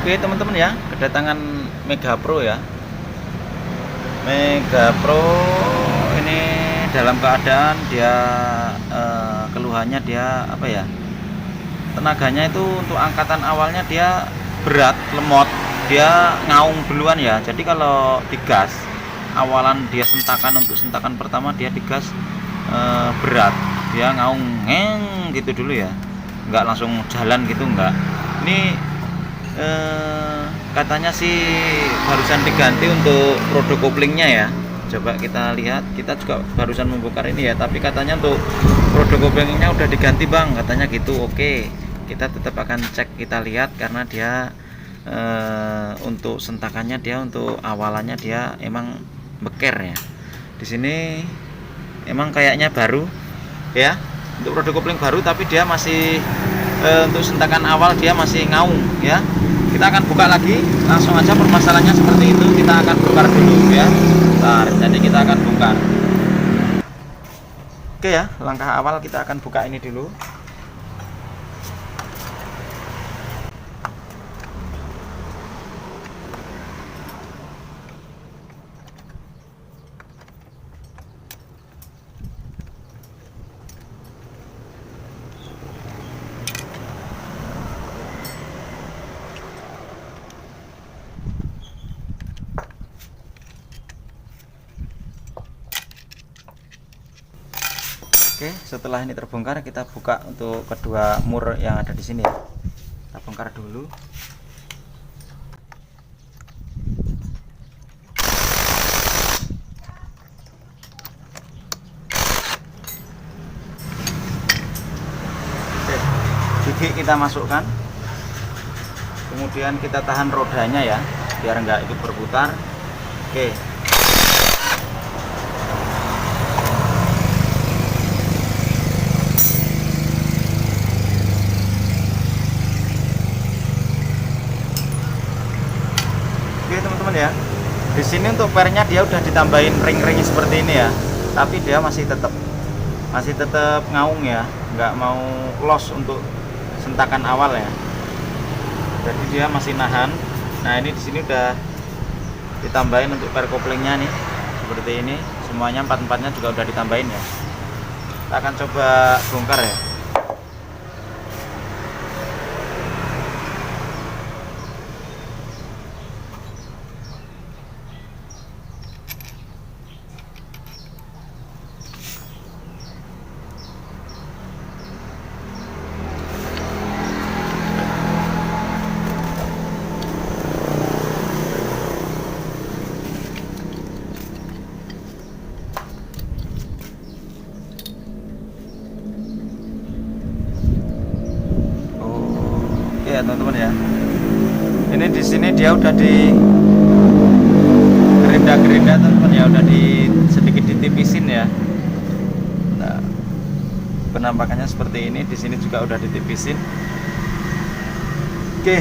Oke teman-teman ya, kedatangan Mega Pro ya. Mega Pro ini dalam keadaan dia keluhannya dia apa ya, tenaganya itu untuk angkatan awalnya dia berat, lemot, dia ngaung duluan ya. Jadi kalau digas awalan dia sentakan, untuk sentakan pertama dia digas berat, dia ngaung ngeng gitu dulu ya, nggak langsung jalan gitu, nggak. Ini katanya sih barusan diganti untuk produk koplingnya ya. Coba kita lihat, kita juga barusan membongkar ini ya, tapi katanya untuk produk koplingnya udah diganti bang, katanya gitu. Oke, kita tetap akan cek, kita lihat, karena dia untuk sentakannya dia untuk awalannya dia emang beker ya. Di sini emang kayaknya baru ya, untuk produk kopling baru, tapi dia masih untuk sentakan awal dia masih ngaung ya. Kita akan buka lagi, langsung aja permasalahannya seperti itu. Kita akan bongkar dulu ya. Bentar, jadi kita akan bongkar. Oke ya, langkah awal kita akan buka ini dulu. Oke, setelah ini terbongkar, kita buka untuk kedua mur yang ada di sini ya. Kita bongkar dulu. Oke, gigi kita masukkan. Kemudian kita tahan rodanya ya, biar nggak ikut berputar. Oke. Oke teman-teman ya, di sini untuk pernya dia udah ditambahin ring-ring seperti ini ya, tapi dia masih tetap ngaung ya, nggak mau los untuk sentakan awal ya. Jadi dia masih nahan. Nah ini di sini udah ditambahin untuk per koplingnya nih, seperti ini. Semuanya empat-empatnya juga udah ditambahin ya. Kita akan coba bongkar ya. Ya teman-teman ya, ini di sini dia udah di gerinda teman-teman ya, udah di sedikit ditipisin ya. Nah, penampakannya seperti ini. Di sini juga udah ditipisin. Oke,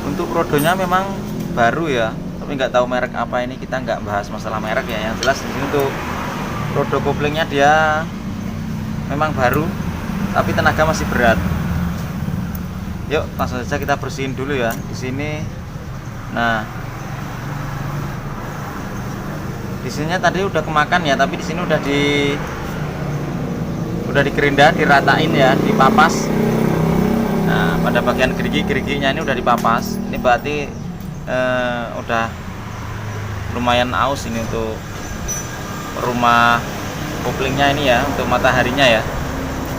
untuk produknya memang baru ya, tapi nggak tahu merek apa ini. Kita nggak bahas masalah merek ya, yang jelas di sini untuk produk koplingnya dia memang baru, tapi tenaga masih berat. Yuk langsung saja kita bersihin dulu ya di sini. Nah, di sininya tadi udah kemakan ya, tapi di sini udah digerinda, diratain ya, dipapas. Nah, pada bagian geriginya ini udah dipapas. Ini berarti udah lumayan aus ini untuk rumah koplingnya ini ya, untuk mataharinya ya.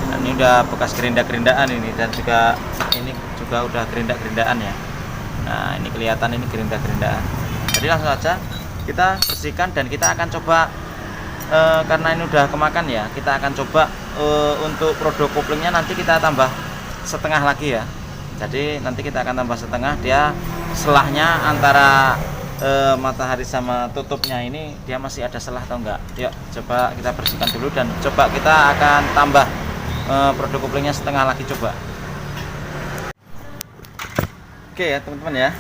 Nah, ini udah bekas gerinda-gerindaan ini, dan juga ini juga udah gerinda-gerindaan ya. Nah ini kelihatan ini gerinda-gerindaan. Jadi langsung saja kita bersihkan, dan kita akan coba karena ini udah kemakan ya, kita akan coba untuk produk koplingnya nanti kita tambah setengah lagi ya. Jadi nanti kita akan tambah setengah, dia selahnya antara matahari sama tutupnya ini dia masih ada selah atau enggak. Yuk coba kita bersihkan dulu, dan coba kita akan tambah produk koplingnya setengah lagi coba. Oke ya teman-teman ya,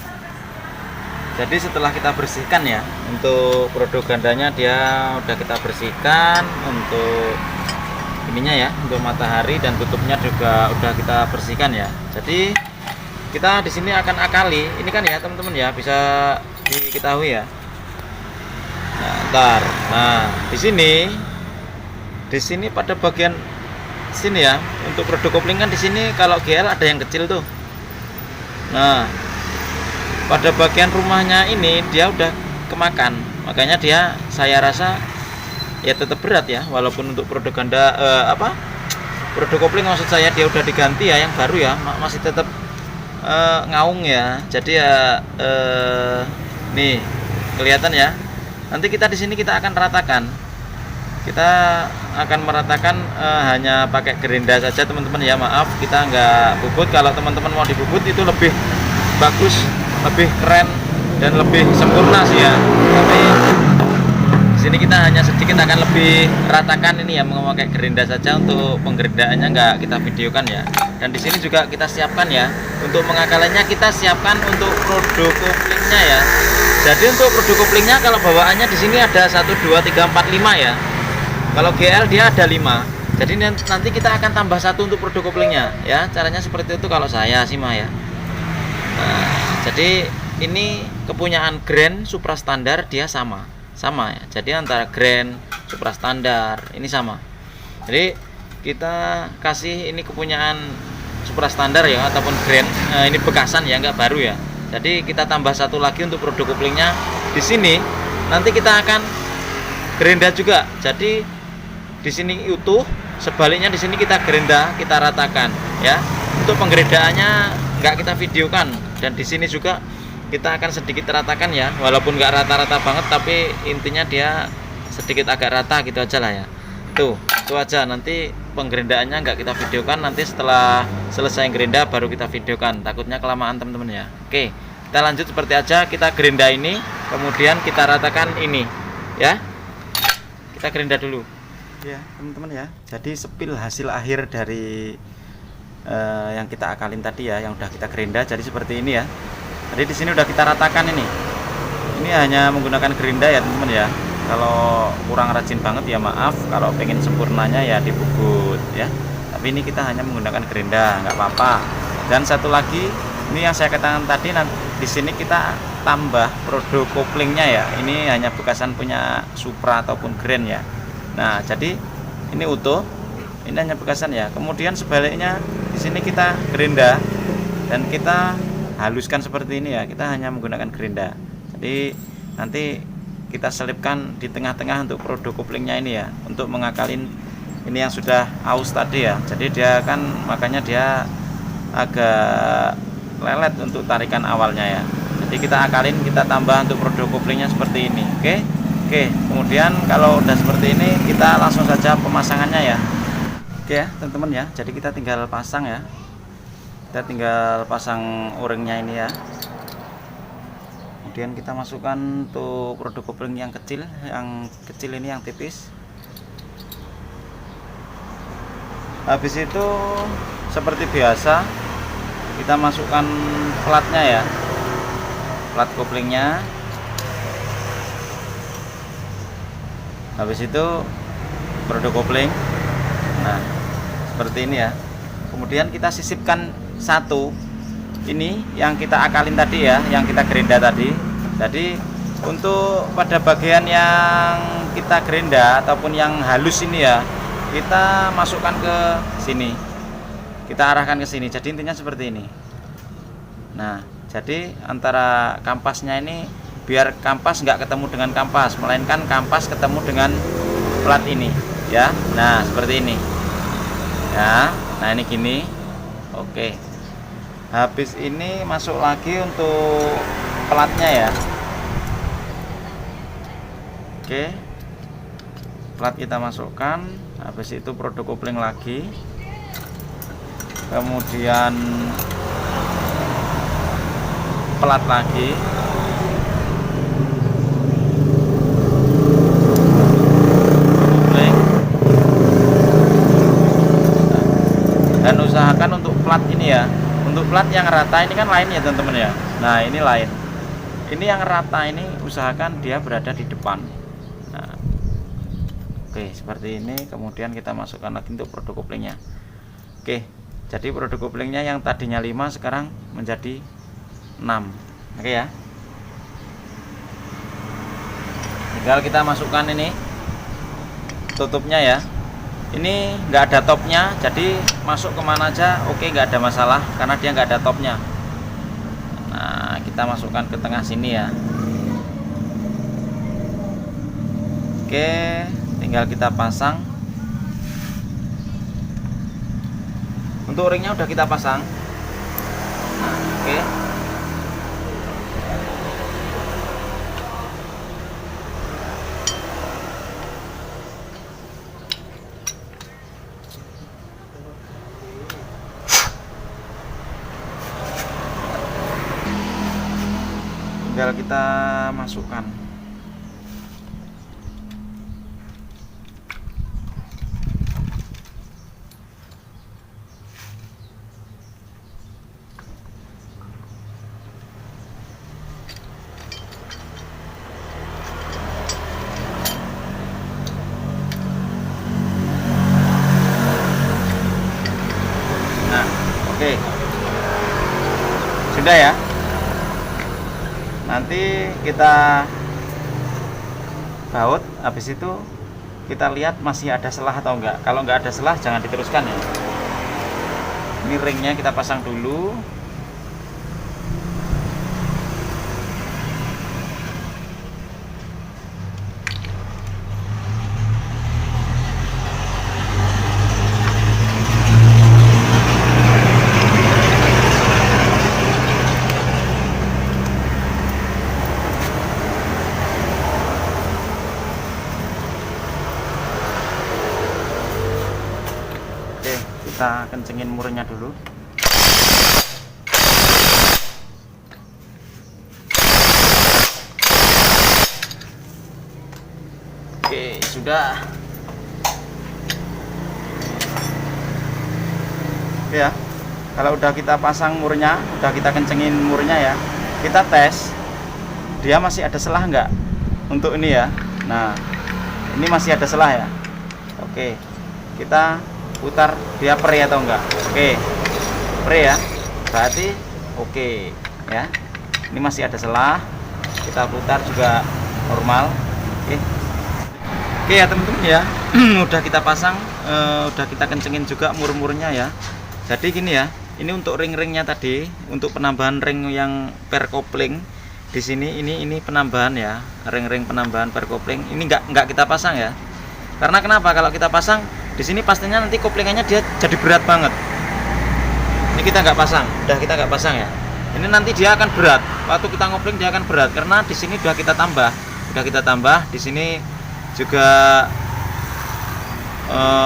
jadi setelah kita bersihkan ya, untuk produk gandanya dia udah kita bersihkan. Untuk ininya ya, untuk matahari, dan tutupnya juga udah kita bersihkan ya. Jadi kita di sini akan akali ini kan ya teman-teman ya, bisa diketahui ya. Nah, ntar, nah di sini pada bagian sini ya, untuk produk kopling kan di sini kalau GL ada yang kecil tuh. Nah, pada bagian rumahnya ini dia udah kemakan, makanya dia saya rasa ya tetap berat ya, walaupun untuk produk ganda produk kopling maksud saya dia udah diganti ya, yang baru ya, masih tetap ngaung ya. Jadi ya nih kelihatan ya. Nanti kita di sini kita akan ratakan. Kita akan meratakan hanya pakai gerinda saja teman-teman ya. Maaf kita nggak bubut. Kalau teman-teman mau dibubut itu lebih bagus, lebih keren dan lebih sempurna sih ya. Tapi di sini kita hanya sedikit akan lebih ratakan ini ya, memakai gerinda saja. Untuk penggerindaannya nggak kita videokan ya. Dan di sini juga kita siapkan ya, untuk mengakalinya kita siapkan untuk produk koplingnya ya. Jadi untuk produk koplingnya kalau bawaannya di sini ada 1, 2, 3, 4, 5 ya. Kalau GL dia ada 5. Jadi nanti kita akan tambah 1 untuk produk koplingnya ya. Caranya seperti itu kalau saya sih mah ya. Nah, jadi ini kepunyaan Grand Supra Standar dia sama ya. Jadi antara Grand Supra Standar ini sama. Jadi kita kasih ini kepunyaan Supra Standar ya, ataupun Grand. Ini bekasan ya, nggak baru ya. Jadi kita tambah 1 lagi untuk produk koplingnya di sini. Nanti kita akan gerinda juga. Jadi di sini utuh, sebaliknya di sini kita gerinda, kita ratakan ya. Untuk penggerindaannya nggak kita videokan, dan di sini juga kita akan sedikit ratakan ya, walaupun nggak rata-rata banget, tapi intinya dia sedikit agak rata gitu aja lah ya. Tuh, itu aja. Nanti penggerindaannya nggak kita videokan, nanti setelah selesai gerinda baru kita videokan, takutnya kelamaan teman-teman ya. Oke, kita lanjut seperti aja. Kita gerinda ini, kemudian kita ratakan ini ya. Kita gerinda dulu ya teman-teman ya. Jadi sepil hasil akhir dari yang kita akalin tadi ya, yang udah kita gerinda, jadi seperti ini ya. Jadi di sini udah kita ratakan ini. Ini hanya menggunakan gerinda ya teman-teman ya. Kalau kurang rajin banget ya maaf, kalau pengen sempurnanya ya dibubut ya. Tapi ini kita hanya menggunakan gerinda, nggak apa-apa. Dan satu lagi, ini yang saya katakan tadi, nanti di sini kita tambah produk koplingnya ya. Ini hanya bekasan punya Supra ataupun Grand ya. Nah, jadi ini utuh, ini hanya bekasan ya. Kemudian sebaliknya di sini kita gerinda dan kita haluskan seperti ini ya. Kita hanya menggunakan gerinda. Jadi nanti kita selipkan di tengah-tengah untuk produk koplingnya ini ya, untuk mengakalin ini yang sudah aus tadi ya. Jadi dia kan makanya dia agak lelet untuk tarikan awalnya ya. Jadi kita akalin, kita tambah untuk produk koplingnya seperti ini. Oke, kemudian kalau udah seperti ini kita langsung saja pemasangannya ya. Oke ya teman-teman ya, jadi kita tinggal pasang ya. Kita tinggal pasang o-ringnya ini ya. Kemudian kita masukkan untuk produk kopling yang kecil ini, yang tipis. Habis itu seperti biasa kita masukkan platnya ya, plat koplingnya. Habis itu produk kopling. Nah seperti ini ya. Kemudian kita sisipkan 1 ini yang kita akalin tadi ya, yang kita gerinda tadi. Jadi untuk pada bagian yang kita gerinda ataupun yang halus ini ya, kita masukkan ke sini, kita arahkan ke sini. Jadi intinya seperti ini. Nah, jadi antara kampasnya ini, biar kampas nggak ketemu dengan kampas, melainkan kampas ketemu dengan plat ini ya. Nah seperti ini ya. Nah ini gini. Oke, habis ini masuk lagi untuk platnya ya. Oke, plat kita masukkan. Habis itu produk kopling lagi, kemudian plat lagi, dan usahakan untuk plat ini ya. Untuk plat yang rata ini kan lain ya teman-teman ya. Nah ini lain. Ini yang rata ini usahakan dia berada di depan. Nah, Oke, seperti ini. Kemudian kita masukkan lagi untuk produk koplingnya. Oke, jadi produk koplingnya yang tadinya 5 sekarang menjadi 6. Oke ya, tinggal kita masukkan ini tutupnya ya. Ini nggak ada topnya, jadi masuk kemana aja oke, nggak ada masalah karena dia nggak ada topnya. Nah, kita masukkan ke tengah sini ya. Oke, tinggal kita pasang. Untuk ringnya udah kita pasang. Nah, oke. Tinggal kita masukkan. Nah, oke. Sudah ya. Nanti kita baut, habis itu kita lihat masih ada selah atau enggak. Kalau enggak ada selah jangan diteruskan ya. Ini ringnya kita pasang dulu. Kita kencengin murnya dulu. Oke, sudah. Oke ya, kalau udah kita pasang murnya, udah kita kencengin murnya ya, kita tes dia masih ada selah enggak untuk ini ya. Nah, ini masih ada selah ya. Oke, kita putar dia pre atau enggak. Oke, pre ya, berarti oke ya. Ini masih ada selah, kita putar juga normal. Oke ya teman-teman ya. Udah kita pasang, udah kita kencengin juga mur-murnya ya. Jadi gini ya, ini untuk ring-ringnya tadi, untuk penambahan ring yang per kopling di sini, ini penambahan ya, ring-ring penambahan per kopling. Ini enggak kita pasang ya. Karena kenapa? Kalau kita pasang di sini pastinya nanti koplingannya dia jadi berat banget. Ini kita nggak pasang, udah kita nggak pasang ya. Ini nanti dia akan berat. Waktu kita ngopling dia akan berat karena di sini udah kita tambah, di sini juga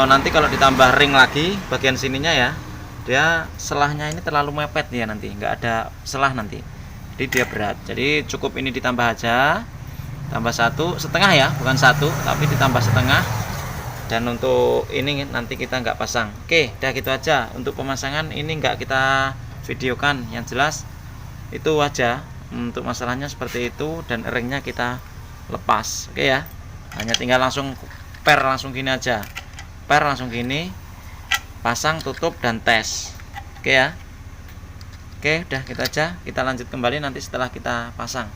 nanti kalau ditambah ring lagi bagian sininya ya, dia selahnya ini terlalu mepet ya, nanti nggak ada selah nanti. Jadi dia berat. Jadi cukup ini ditambah aja, tambah 1,5 ya, bukan 1 tapi ditambah setengah. Dan untuk ini nanti kita nggak pasang. Oke, udah gitu aja. Untuk pemasangan ini nggak kita videokan, yang jelas itu aja. Untuk masalahnya seperti itu, dan ringnya kita lepas. Oke ya, hanya tinggal langsung per, langsung gini aja, per langsung gini, pasang, tutup, dan tes. Oke ya. Oke, udah gitu aja. Kita lanjut kembali nanti setelah kita pasang.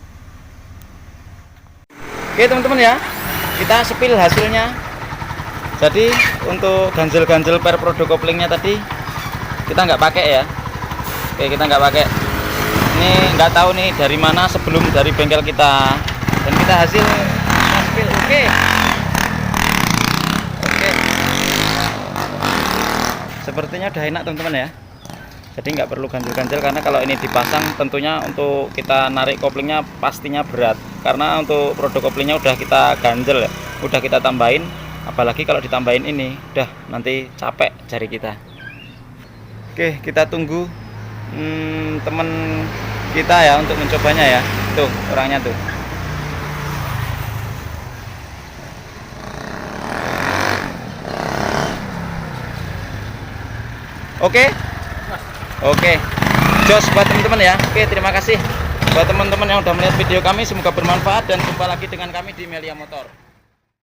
Oke teman-teman ya, kita sepil hasilnya. Jadi untuk ganjel-ganjel per produk koplingnya tadi kita nggak pakai ya. Oke, kita nggak pakai. Ini nggak tahu nih dari mana, sebelum dari bengkel kita, dan kita hasil sepil. Oke. Sepertinya udah enak teman-teman ya. Jadi nggak perlu ganjel-ganjel, karena kalau ini dipasang tentunya untuk kita narik koplingnya pastinya berat. Karena untuk produk koplingnya udah kita ganjel ya, udah kita tambahin. Apalagi kalau ditambahin ini, udah nanti capek jari kita. Oke, kita tunggu temen kita ya untuk mencobanya ya. Tuh orangnya tuh. Oke, jos buat teman-teman ya. Oke, terima kasih buat teman-teman yang udah melihat video kami. Semoga bermanfaat dan jumpa lagi dengan kami di Melia Motor.